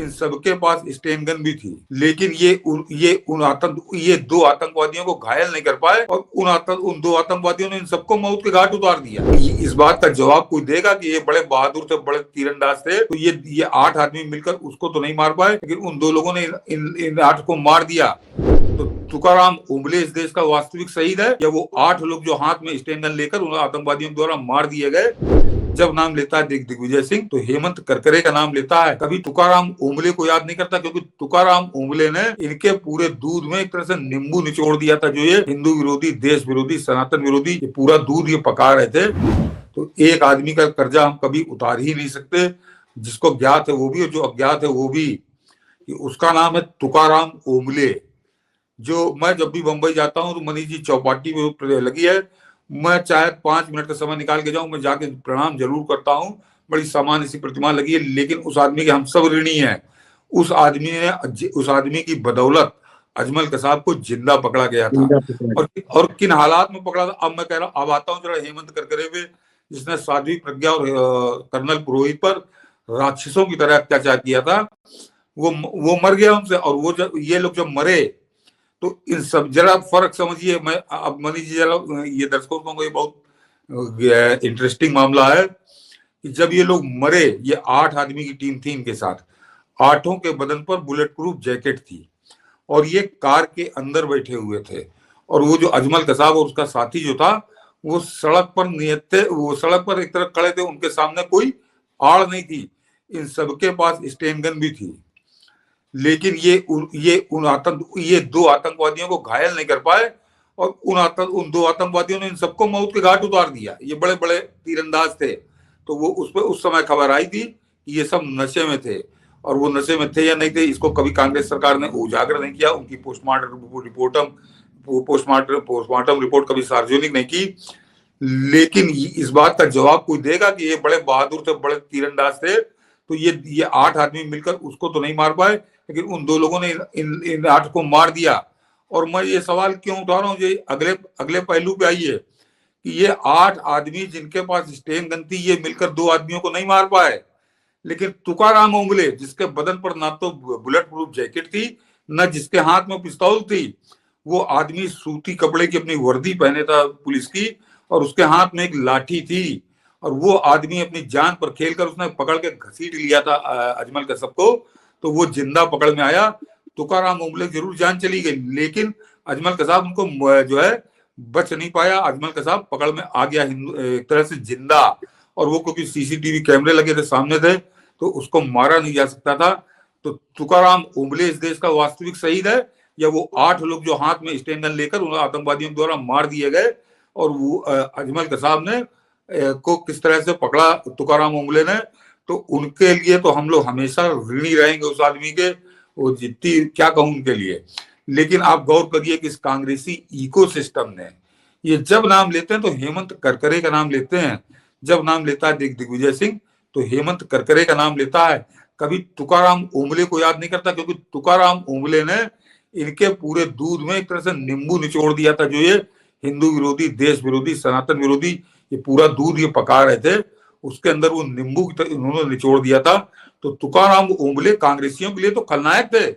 इन सबके पास Sten gun भी थी, लेकिन ये दो आतंकवादियों को घायल नहीं कर पाए और उन दो आतंकवादियों ने इन सबको मौत के घाट उतार दिया। इस बात का जवाब कोई देगा कि ये बड़े बहादुर थे, बड़े तीरंदाज थे, तो ये 8 आदमी मिलकर उसको तो नहीं मार पाए, लेकिन उन दो लोगों ने इन 8 को मार दिया। तो तुकाराम ओंबले इस देश का वास्तविक शहीद है या वो 8 लोग जो हाथ में स्टेन गन लेकर उन आतंकवादियों द्वारा मार दिए गए? जब नाम लेता है दिग्विजय सिंह तो हेमंत करकरे का नाम लेता है, कभी तुकाराम ओंबले को याद नहीं करता, क्योंकि तुकाराम ओंबले ने इनके पूरे दूध में एक तरह से नींबू निचोड़ दिया था। जो ये हिंदू विरोधी, देश विरोधी, सनातन विरोधी, ये पूरा दूध ये पका रहे थे। तो एक आदमी का कर्जा हम कभी उतार ही नहीं सकते, जिसको ज्ञात है वो भी और जो अज्ञात है वो भी। उसका नाम है तुकाराम ओंबले। जो मैं जब भी बंबई जाता हूँ तो मनीष जी चौपाटी में लगी है, मैं चाहे 5 मिनट का समय निकाल के जाऊं, मैं जाके प्रणाम जरूर करता हूं। बड़ी सामान्य सी प्रतिमा लगी है, लेकिन उस आदमी के हम सब ऋणी हैं। उस आदमी की बदौलत अजमल कसाब को जिंदा पकड़ा गया था। और किन हालात में पकड़ा था, अब मैं कह रहा हूं, अब आता हूं जरा हेमंत करकरे पे, जिसने साध्वी प्रज्ञा और कर्नल पुरोहित पर राक्षसों की तरह अत्याचार किया था। वो मर गया उनसे, और ये लोग जब मरे तो इन सब, जरा फर्क समझिए। मैं अब मनीष जी जरा, ये दर्शकों को ये बहुत इंटरेस्टिंग मामला है कि जब ये लोग मरे, ये 8 आदमी की टीम थी, इनके साथ 8 के बदन पर बुलेट प्रूफ जैकेट थी और ये कार के अंदर बैठे हुए थे। और वो जो अजमल कसाब और उसका साथी जो था, वो सड़क पर नियत थे, वो सड़क पर एक तरफ खड़े थे, उनके सामने कोई आड़ नहीं थी। इन सबके पास स्टेन गन भी थी, लेकिन ये दो आतंकवादियों को घायल नहीं कर पाए और उन दो आतंकवादियों ने इन सबको मौत के घाट उतार दिया। ये बड़े बड़े तीरंदाज थे। तो वो उस समय खबर आई थी कि ये सब नशे में थे, और वो नशे में थे या नहीं थे इसको कभी कांग्रेस सरकार ने उजागर नहीं किया। उनकी पोस्टमार्टम रिपोर्ट कभी सार्वजनिक नहीं की। लेकिन इस बात का जवाब कोई देगा कि ये बड़े बहादुर थे, बड़े तीरंदाज थे, तो ये 8 आदमी मिलकर उसको तो नहीं मार पाए, लेकिन उन दो लोगों ने इन 8 को मार दिया। और मैं ये सवाल क्यों उठा रहा हूँ, ये अगले पहलू पे आइए कि ये 8 आदमी जिनके पास स्टेन गन थी, ये मिलकर 2 आदमियों को नहीं मार पाए, लेकिन तुकाराम ओंबले, जिसके बदन पर ना तो बुलेट प्रूफ जैकेट थी, न जिसके हाथ में पिस्तौल थी, वो आदमी सूती कपड़े की अपनी वर्दी पहने था पुलिस की, और उसके हाथ में एक लाठी थी। और वो आदमी अपनी जान पर खेलकर उसने पकड़ के घसीट लिया था अजमल कसाब को, तो वो जिंदा पकड़ में आया। तुकाराम ओंबले जरूर जान चली गई, लेकिन अजमल कसाब उनको जो है बच नहीं पाया। अजमल कसाब पकड़ में आ गया एक तरह से जिंदा, और वो क्योंकि सीसीटीवी कैमरे लगे थे, सामने थे, तो उसको मारा नहीं जा सकता था। तो तुकाराम ओंबले इस देश का वास्तविक शहीद है या वो 8 लोग जो हाथ में स्टेन गन लेकर उन आतंकवादियों द्वारा मार दिए गए, और वो अजमल कसाब ने को किस तरह से पकड़ा तुकाराम ओंबले ने, तो उनके लिए तो हम लोग हमेशा ऋणी रहेंगे उस आदमी के। वो जितनी क्या कहूं उनके लिए। लेकिन आप गौर करिए कि इस कांग्रेसी इकोसिस्टम ने, ये जब नाम लेते हैं तो हेमंत करकरे का नाम लेते हैं, जब नाम लेता है दिग्विजय सिंह तो हेमंत करकरे का नाम लेता है, कभी तुकाराम ओंबले को याद नहीं करता, क्योंकि तुकाराम ओंबले ने इनके पूरे दूध में एक तरह से नींबू निचोड़ दिया था। जो ये हिंदू विरोधी, देश विरोधी, सनातन विरोधी, ये पूरा दूध ये पका रहे थे, उसके अंदर वो नींबू उन्होंने निचोड़ दिया था। तो तुकाराम ओंबले कांग्रेसियों के लिए तो खलनायक थे।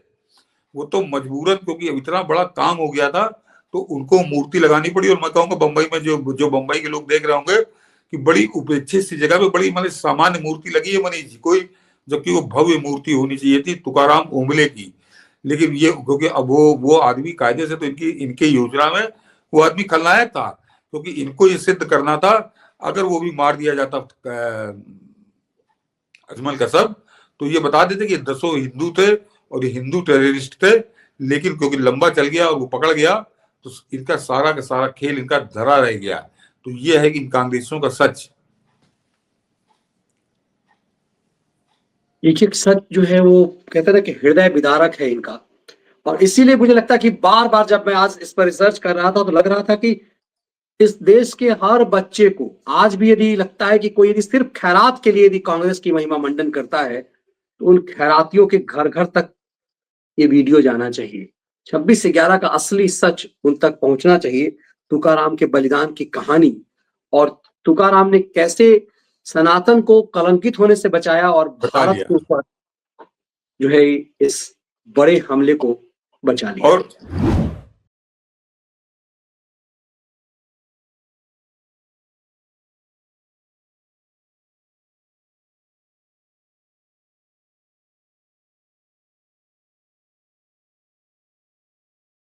वो तो मजबूरन, क्योंकि इतना बड़ा काम हो गया था, तो उनको मूर्ति लगानी पड़ी। और मैं कहूंगा बंबई में जो बंबई के लोग देख रहे होंगे कि बड़ी उपेक्षित सी जगह पे बड़ी मतलब सामान्य मूर्ति लगी है मनीष जी, कोई, जबकि वो भव्य मूर्ति होनी चाहिए थी तुकाराम ओंबले की। लेकिन ये क्योंकि अब वो आदमी कायदे से तो इनके योजना में वो आदमी खलनायक था, क्योंकि इनको ये सिद्ध करना था अगर वो भी मार दिया जाता अजमल कसाब, तो ये बता देते कि 10 हिंदू थे और ये हिंदू टेररिस्ट थे। लेकिन क्योंकि लंबा चल गया और वो पकड़ गया, तो इनका सारा का सारा खेल इनका धरा रह गया। तो ये है कि इन कांग्रेसियों का सच। एक सच जो है वो कहते हैं ना कि हृदय विदारक है इनका। और इसीलिए मुझे लगता है कि बार बार जब मैं आज इस पर रिसर्च कर रहा था तो लग रहा था कि इस देश के हर बच्चे को आज भी यदि लगता है कि कोई यदि सिर्फ खैरात के लिए यदि कांग्रेस की महिमा मंडन करता है, तो उन खैरातियों के घर घर तक ये वीडियो जाना चाहिए। 26 से 11 का असली सच उन तक पहुंचना चाहिए। तुकाराम के बलिदान की कहानी, और तुकाराम ने कैसे सनातन को कलंकित होने से बचाया और भारत के ऊपर जो है इस बड़े हमले को बचा लिया। और